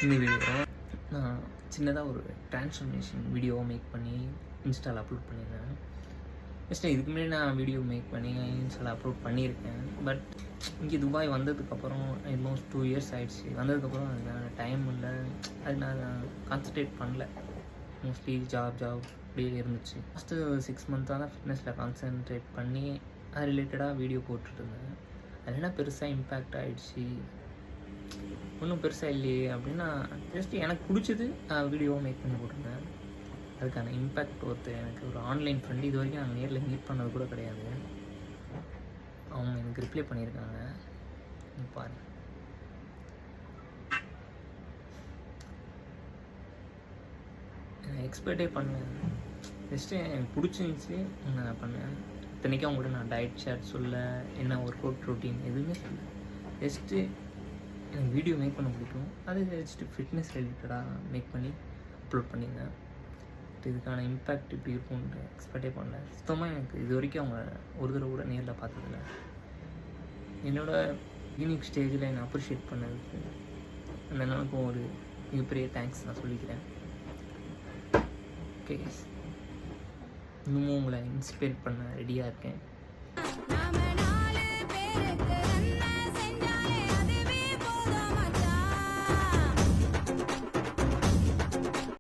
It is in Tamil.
இந்த வீடியோ நான் சின்னதாக ஒரு ட்ரான்ஸ்ஃபர்மேஷன் வீடியோவை மேக் பண்ணி இன்ஸ்டாவில் அப்லோட் பண்ணியிருந்தேன். ஃபஸ்ட்டு இதுக்கு முன்னாடி நான் வீடியோ மேக் பண்ணி இன்ஸ்டாவில் அப்லோட் பண்ணியிருக்கேன். பட் இங்கே துபாய் வந்ததுக்கப்புறம் ஆல்மோஸ்ட் 2 years ஆகிடுச்சு. வந்ததுக்கப்புறம் அதுக்கான டைம் இல்லை, அது நான் கான்சன்ட்ரேட் பண்ணல. மோஸ்ட்லி ஜாப் அப்படியே இருந்துச்சு. ஃபஸ்ட்டு 6 months தான் ஃபிட்னஸில் கான்சன்ட்ரேட் பண்ணி அது ரிலேட்டடாக வீடியோ போட்டுட்ருந்தேன். அது என்ன பெருசாக இம்பேக்ட் ஆகிடுச்சு, ஒன்றும் பெருசாக இல்லையே அப்படின்னா, ஜஸ்ட் எனக்கு பிடிச்சது வீடியோவை மேக் பண்ணி போட்டிருந்தேன். அதுக்கான இம்பேக்ட் எனக்கு ஒரு ஆன்லைன் ஃப்ரெண்டு இது வரைக்கும் நான் நேரில் மீட் பண்ணது கூட கிடையாது. அவங்க எனக்கு ரிப்ளை பண்ணியிருக்காங்க, பாரு. நான் எக்ஸ்பெக்டே பண்ணேன், ஜஸ்ட்டு எனக்கு பிடிச்சிருந்துச்சி நான் பண்ணேன். இத்தனைக்கும் அவங்கள்ட்ட நான் டயட் ஷேர் சொல்ல, என்ன ஒர்க் அவுட் ரொட்டீன் எதுவுமே சொல்ல. ஜஸ்ட்டு எனக்கு வீடியோ மேக் பண்ண பிடிக்கும், அது ஜஸ்ட்டு ஃபிட்னஸ் ரிலேட்டடாக மேக் பண்ணி அப்லோட் பண்ணியிருந்தேன். இதுக்கான இம்பேக்ட் இப்படி இருக்கும்னு எக்ஸ்பெக்டே பண்ணல. சுத்தமாக எனக்கு இது வரைக்கும் அவங்க ஒரு தடவை கூட நேரில் பார்த்ததில்ல. என்னோடய யூனிக் ஸ்டேஜில் என்னை அப்ரிஷியேட் பண்ணதுக்கு அந்த நாளுக்கும் ஒரு மிகப்பெரிய தேங்க்ஸ் நான் சொல்லிக்கிறேன். ஓகே, இன்னமும் உங்களை இன்ஸ்பைர் பண்ண ரெடியாக இருக்கேன்.